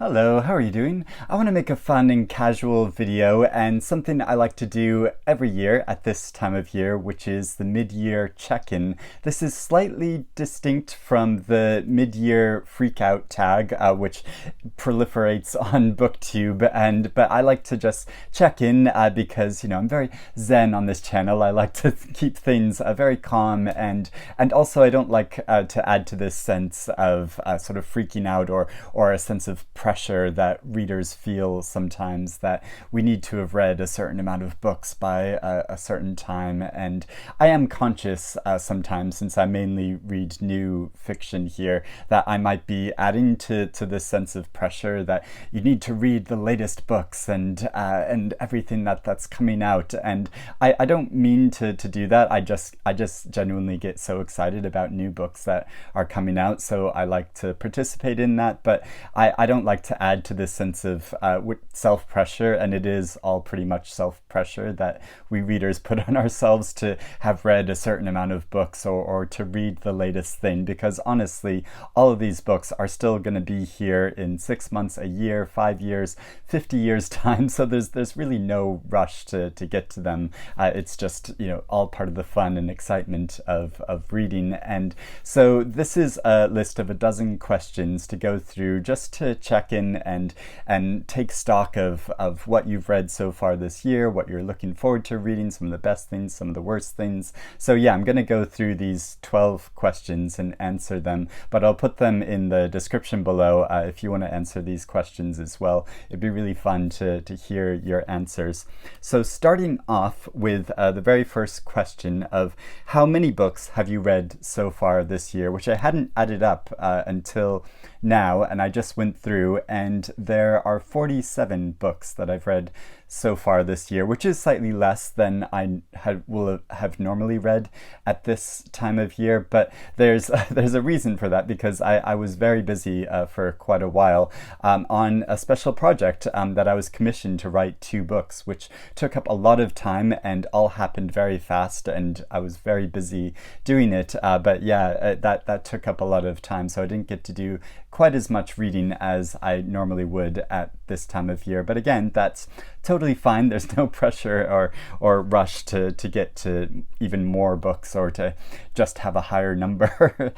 Hello, how are you doing? I want to make a fun and casual video and something I like to do every year at this time of year, which is the mid-year check-in. This is slightly distinct from the mid-year freak-out tag, which proliferates on Booktube, but I like to just check in because, I'm very zen on this channel. I like to keep things very calm and also I don't like to add to this sense of sort of freaking out or a sense of pressure that readers feel sometimes that we need to have read a certain amount of books by a certain time. And I am conscious sometimes, since I mainly read new fiction here, that I might be adding to this sense of pressure that you need to read the latest books and everything that's coming out. And I don't mean to do that. I just genuinely get so excited about new books that are coming out, so I like to participate in that. But I don't like to add to this sense of self-pressure, and it is all pretty much self-pressure that we readers put on ourselves to have read a certain amount of books or to read the latest thing, because honestly, all of these books are still going to be here in 6 months, a year, 5 years, 50 years time, so there's really no rush to get to them. It's just, all part of the fun and excitement of reading. And so this is a list of a dozen questions to go through just to check in and take stock of what you've read so far this year, what you're looking forward to reading, some of the best things, some of the worst things. So yeah, I'm going to go through these 12 questions and answer them, but I'll put them in the description below if you want to answer these questions as well. It'd be really fun to hear your answers. So starting off with the very first question of how many books have you read so far this year, which I hadn't added up until now, and I just went through, and there are 47 books that I've read so far this year, which is slightly less than I will have normally read at this time of year. But there's a reason for that, because I was very busy for quite a while on a special project that I was commissioned to write 2 books, which took up a lot of time and all happened very fast, and I was very busy doing it. But yeah, that took up a lot of time, so I didn't get to do quite as much reading as I normally would at this time of year. But again, that's totally fine. There's no pressure or rush to get to even more books or to just have a higher number.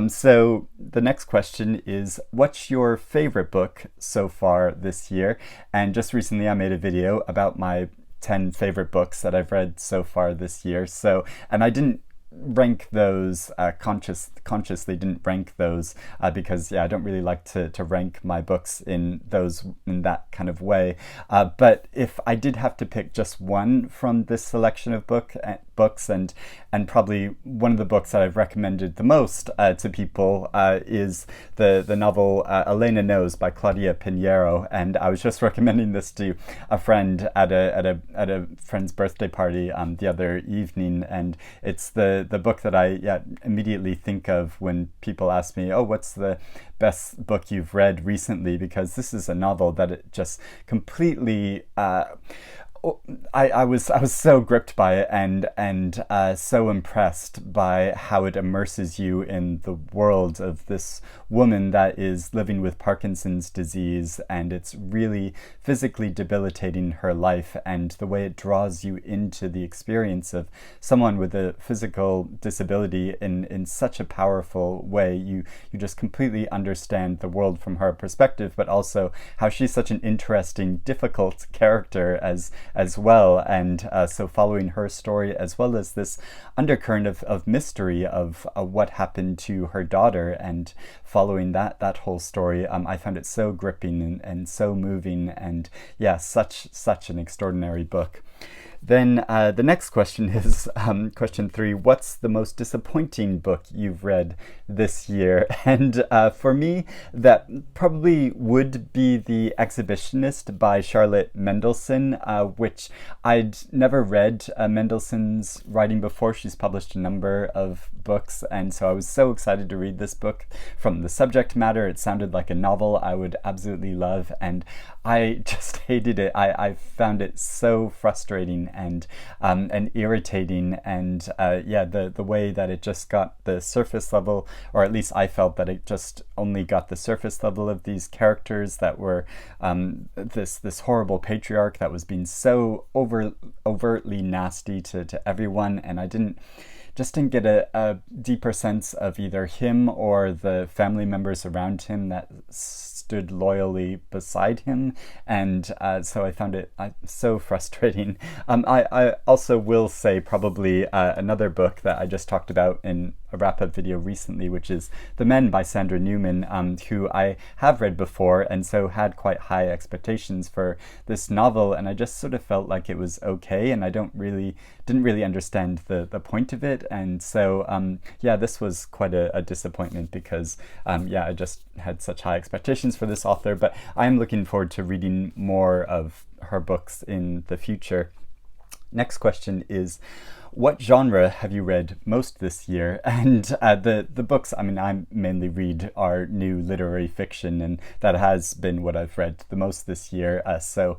So the next question is, what's your favorite book so far this year? And just recently I made a video about my 10 favorite books that I've read so far this year. And I didn't rank those consciously didn't rank those because I don't really like to rank my books in that kind of way, but if I did have to pick just one from this selection of books, and probably one of the books that I've recommended the most to people is the novel Elena Knows by Claudia Pinheiro. And I was just recommending this to a friend at a friend's birthday party the other evening, and it's the book that I immediately think of when people ask me, oh, what's the best book you've read recently? Because this is a novel that it just completely I was so gripped by it and so impressed by how it immerses you in the world of this woman that is living with Parkinson's disease, and it's really physically debilitating her life, and the way it draws you into the experience of someone with a physical disability in such a powerful way. You just completely understand the world from her perspective, but also how she's such an interesting, difficult character as well. And so following her story, as well as this undercurrent of mystery of what happened to her daughter, and following that whole story, I found it so gripping and so moving, and yeah, such an extraordinary book. Then the next question is question 3. What's the most disappointing book you've read this year? And for me, that probably would be The Exhibitionist by Charlotte Mendelson, which I'd never read Mendelssohn's writing before. She's published a number of books, and so I was so excited to read this book. From the subject matter, it sounded like a novel I would absolutely love, and I just hated it. I found it so frustrating and irritating, and yeah, the way that it just got the surface level, or at least I felt that it just only got the surface level of these characters that were this horrible patriarch that was being so overtly nasty to everyone, and I didn't get a deeper sense of either him or the family members around him that stood loyally beside him, and so I found it so frustrating. I also will say probably another book that I just talked about in a wrap-up video recently, which is The Men by Sandra Newman, who I have read before, and so had quite high expectations for this novel, and I just sort of felt like it was okay, and I didn't really understand the point of it, and so yeah, this was quite a disappointment because yeah, I just had such high expectations for this author, but I am looking forward to reading more of her books in the future. Next question is, what genre have you read most this year? And the books, I mean, I mainly read are new literary fiction, and that has been what I've read the most this year. So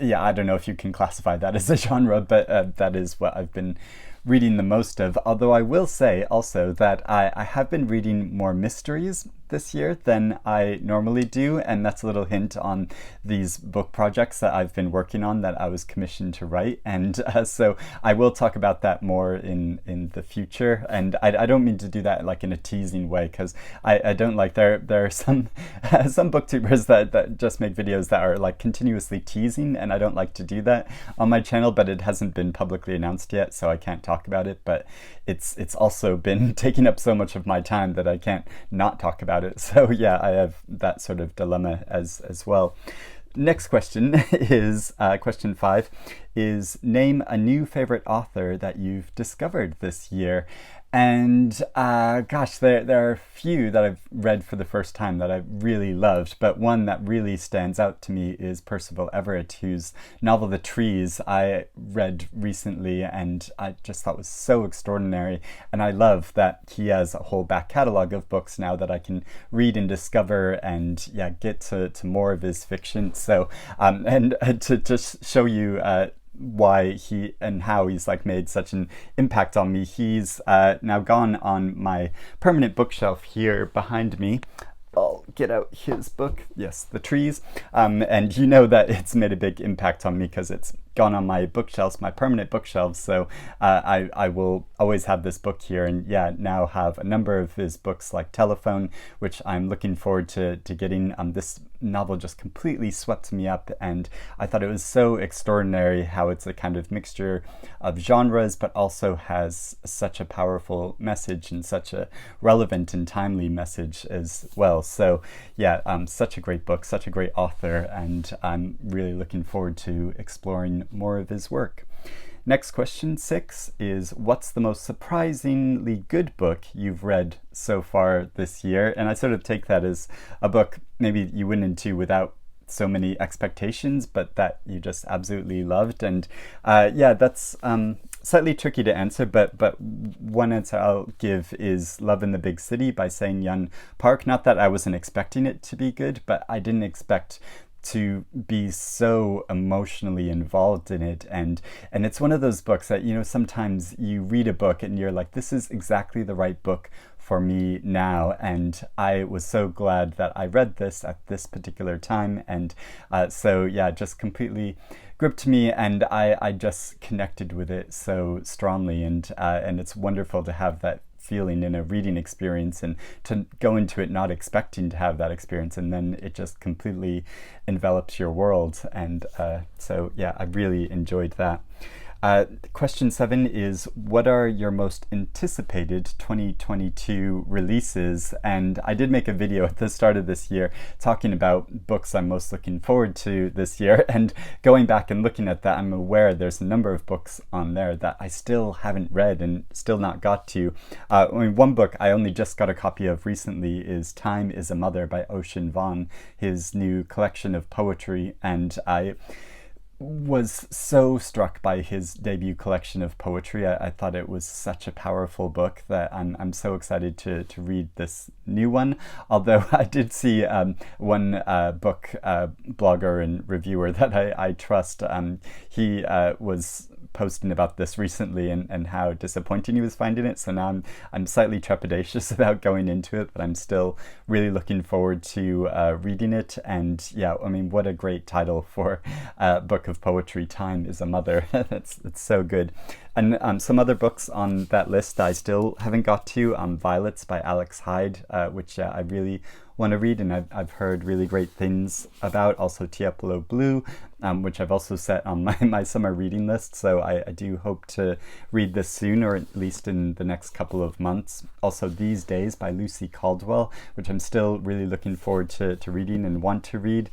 yeah, I don't know if you can classify that as a genre, but that is what I've been reading the most of. Although I will say also that I have been reading more mysteries this year than I normally do, and that's a little hint on these book projects that I've been working on that I was commissioned to write, and so I will talk about that more in the future, and I don't mean to do that like in a teasing way, because I don't like, there are some some booktubers that just make videos that are like continuously teasing, and I don't like to do that on my channel, but it hasn't been publicly announced yet, so I can't talk about it, but it's also been taking up so much of my time that I can't not talk about it. So yeah, I have that sort of dilemma as well. Next question is question 5 is, name a new favorite author that you've discovered this year. And gosh, there are a few that I've read for the first time that I've really loved, but one that really stands out to me is Percival Everett, whose novel The Trees I read recently, and I just thought was so extraordinary. And I love that he has a whole back catalog of books now that I can read and discover, and yeah, get to more of his fiction. So and to just show you why he and how he's like made such an impact on me, he's now gone on my permanent bookshelf here behind me. I'll get out his book, yes, The Trees, and you know that it's made a big impact on me because it's gone on my bookshelves, my permanent bookshelves, so I will always have this book here, and yeah, now have a number of his books like Telephone, which I'm looking forward to getting. This novel just completely swept me up, and I thought it was so extraordinary how it's a kind of mixture of genres, but also has such a powerful message and such a relevant and timely message as well. So yeah, such a great book, such a great author, and I'm really looking forward to exploring more of his work. Next question, 6, is, what's the most surprisingly good book you've read so far this year? And I sort of take that as a book maybe you went into without so many expectations, but that you just absolutely loved. And yeah, that's slightly tricky to answer, but one answer I'll give is Love in the Big City by Sang-Yun Park. Not that I wasn't expecting it to be good, but I didn't expect to be so emotionally involved in it, and it's one of those books that, you know, sometimes you read a book and you're like, this is exactly the right book for me now, and I was so glad that I read this at this particular time, and so yeah, just completely gripped me, and I just connected with it so strongly, and it's wonderful to have that feeling in a reading experience, and to go into it not expecting to have that experience, and then it just completely envelops your world. And so yeah, I really enjoyed that. Question 7 is, what are your most anticipated 2022 releases? And I did make a video at the start of this year talking about books I'm most looking forward to this year, and going back and looking at that, I'm aware there's a number of books on there that I still haven't read and still not got to. I mean, one book I only just got a copy of recently is Time is a Mother by Ocean Vuong, his new collection of poetry, and I was so struck by his debut collection of poetry. I thought it was such a powerful book that I'm so excited to read this new one. Although I did see one book blogger and reviewer that I trust. He was posting about this recently and how disappointing he was finding it. So now I'm slightly trepidatious about going into it, but I'm still really looking forward to reading it. And yeah, I mean, what a great title for a book of poetry. Time is a Mother. It's so good. And some other books on that list I still haven't got to. Violets by Alex Hyde, which I really want to read, and I've heard really great things about. Also Tiepolo Blue, which I've also set on my summer reading list, so I do hope to read this soon, or at least in the next couple of months. Also These Days by Lucy Caldwell, which I'm still really looking forward to reading and want to read.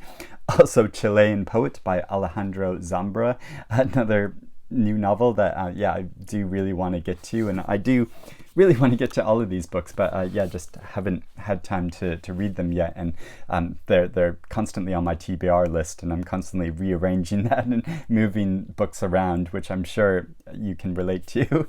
Also Chilean Poet by Alejandro Zambra, another new novel that I do really want to get to, and I do really want to get to all of these books, but just haven't had time to read them yet, and they're constantly on my TBR list, and I'm constantly rearranging that and moving books around, which I'm sure you can relate to.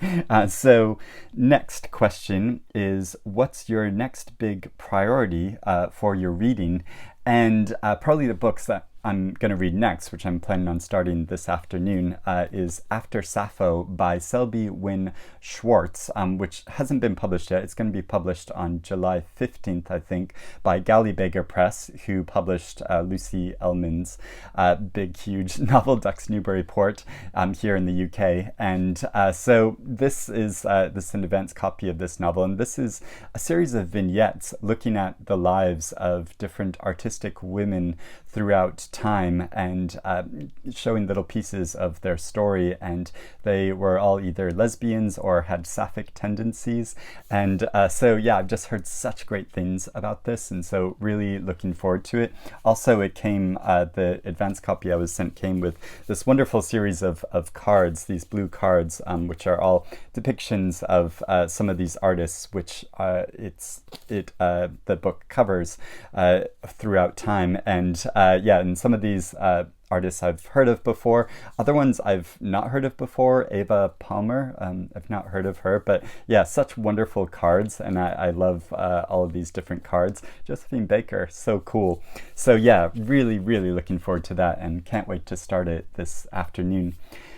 So next question is, what's your next big priority for your reading? And probably the books that I'm going to read next, which I'm planning on starting this afternoon, is After Sappho by Selby Wynne Schwartz, which hasn't been published yet. It's going to be published on July 15th, I think, by Gallibager Press, who published Lucy Ellmann's big, huge novel, Ducks Newburyport, here in the UK. And so this is an advanced copy of this novel, and this is a series of vignettes looking at the lives of different artistic women throughout time, and showing little pieces of their story, and they were all either lesbians or had sapphic tendencies, and so yeah, I've just heard such great things about this, and so really looking forward to it. Also, it came, the advanced copy I was sent came with this wonderful series of cards, these blue cards, which are all depictions of some of these artists, which the book covers throughout time, and and some of these artists I've heard of before. Other ones I've not heard of before. Ava Palmer, I've not heard of her, but yeah, such wonderful cards, and I love all of these different cards. Josephine Baker, so cool. So yeah, really, really looking forward to that, and can't wait to start it this afternoon.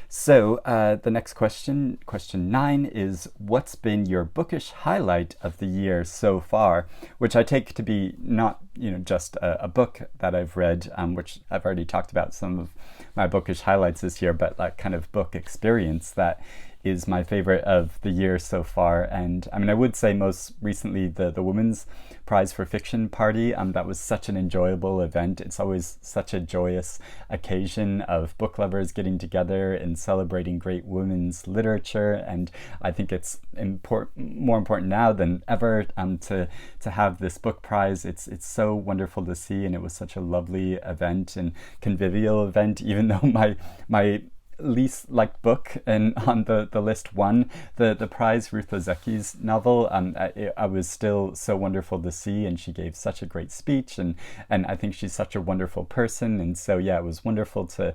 So the next question 9, is what's been your bookish highlight of the year so far? Which I take to be not just a book that I've read, which I've already talked about some of my bookish highlights this year, but that kind of book experience that is my favorite of the year so far. And I mean, I would say most recently the Women's Prize for Fiction party, that was such an enjoyable event. It's always such a joyous occasion of book lovers getting together and celebrating great women's literature, and I think it's more important now than ever to have this book prize. It's so wonderful to see, and it was such a lovely event and convivial event, even though my least liked book and on the list won the prize, Ruth Ozecki's novel. I was still so wonderful to see, and she gave such a great speech, and I think she's such a wonderful person, and so yeah, it was wonderful to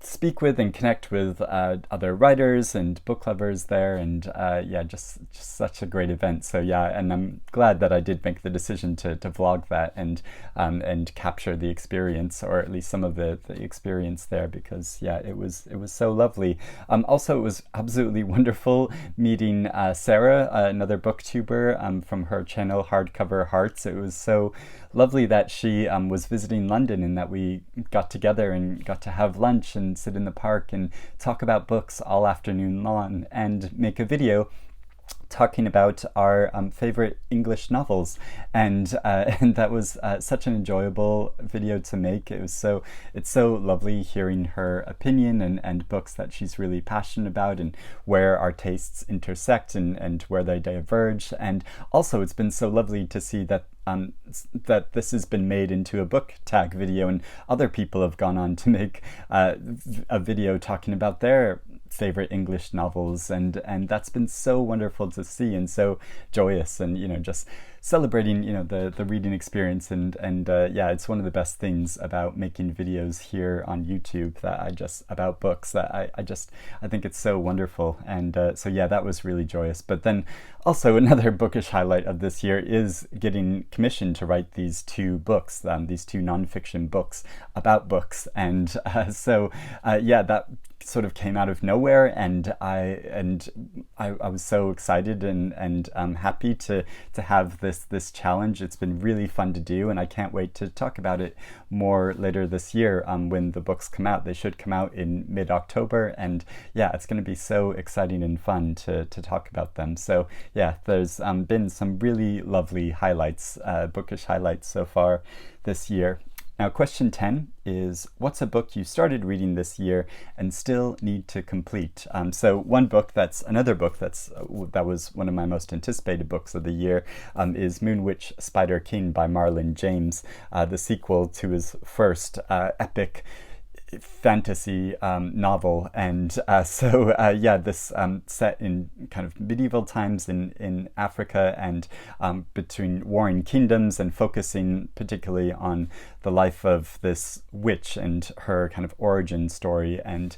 speak with and connect with other writers and book lovers there, and just such a great event. So yeah, and I'm glad that I did make the decision to vlog that and capture the experience, or at least some of the experience there, because yeah, it was so lovely. Also, it was absolutely wonderful meeting Sarah, another booktuber from her channel Hardcover Hearts. It was so lovely that she was visiting London, and that we got together and got to have lunch and sit in the park and talk about books all afternoon long, and make a video talking about our favorite English novels, and that was such an enjoyable video to make. It's so lovely hearing her opinion and books that she's really passionate about, and where our tastes intersect and where they diverge. And also, it's been so lovely to see that that this has been made into a book tag video, and other people have gone on to make a video talking about their favorite English novels, and that's been so wonderful to see and so joyous, and just celebrating the reading experience, and yeah, it's one of the best things about making videos here on YouTube about books that I think it's so wonderful, and so yeah, that was really joyous. But then also another bookish highlight of this year is getting commissioned to write these two books, these two nonfiction books about books, and so yeah, that sort of came out of nowhere, and I was so excited and happy to have this challenge. It's been really fun to do, and I can't wait to talk about it more later this year when the books come out. They should come out in mid-October, and yeah, it's going to be so exciting and fun to talk about them. So yeah, there's been some really lovely highlights, bookish highlights so far this year. Now, question 10 is, what's a book you started reading this year and still need to complete? So another book that was one of my most anticipated books of the year is Moonwitch Spider King by Marlon James, the sequel to his first epic fantasy novel, and so yeah, this set in kind of medieval times in Africa, and between warring kingdoms, and focusing particularly on the life of this witch and her kind of origin story, and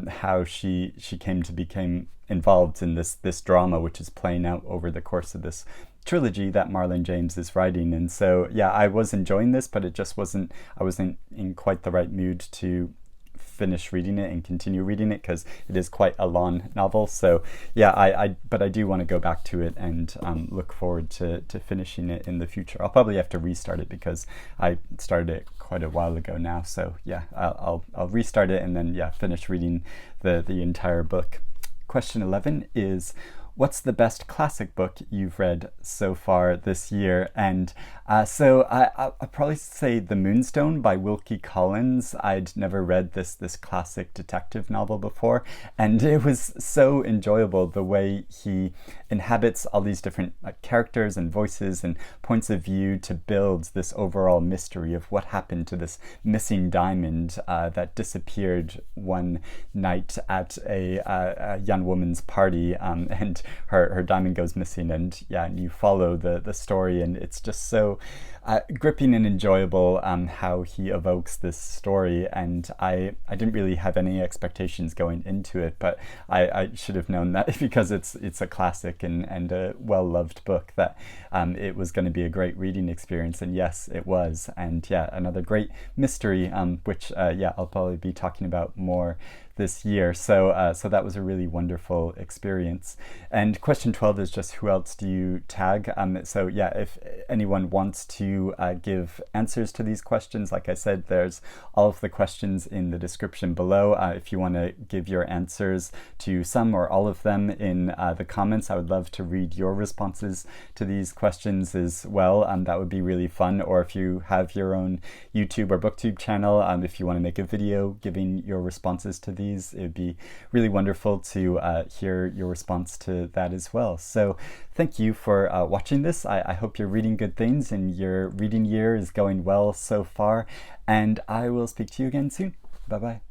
how she came to become involved in this drama, which is playing out over the course of this trilogy that Marlon James is writing. And so yeah, I was enjoying this, but I wasn't in quite the right mood to finish reading it and continue reading it, because it is quite a long novel. So yeah, but I do want to go back to it and look forward to finishing it in the future. I'll probably have to restart it because I started it quite a while ago now. So yeah, I'll restart it and then yeah, finish reading the entire book. Question 11 is, what's the best classic book you've read so far this year? And so I'll probably say The Moonstone by Wilkie Collins. I'd never read this classic detective novel before, and it was so enjoyable the way he inhabits all these different characters and voices and points of view to build this overall mystery of what happened to this missing diamond that disappeared one night at a young woman's party, and her diamond goes missing, and yeah, and you follow the story, and it's just so gripping and enjoyable how he evokes this story. And I didn't really have any expectations going into it, but I should have known that because it's a classic and a well-loved book, that it was going to be a great reading experience, and yes, it was. And yeah, another great mystery, which yeah, I'll probably be talking about more this year. So so that was a really wonderful experience. And question 12 is just, who else do you tag? So yeah, if anyone wants to give answers to these questions, like I said, there's all of the questions in the description below. If you want to give your answers to some or all of them in the comments, I would love to read your responses to these questions as well. That would be really fun. Or if you have your own YouTube or Booktube channel, if you want to make a video giving your responses to these, it would be really wonderful to hear your response to that as well. So thank you for watching this. I hope you're reading good things and your reading year is going well so far, and I will speak to you again soon. Bye bye.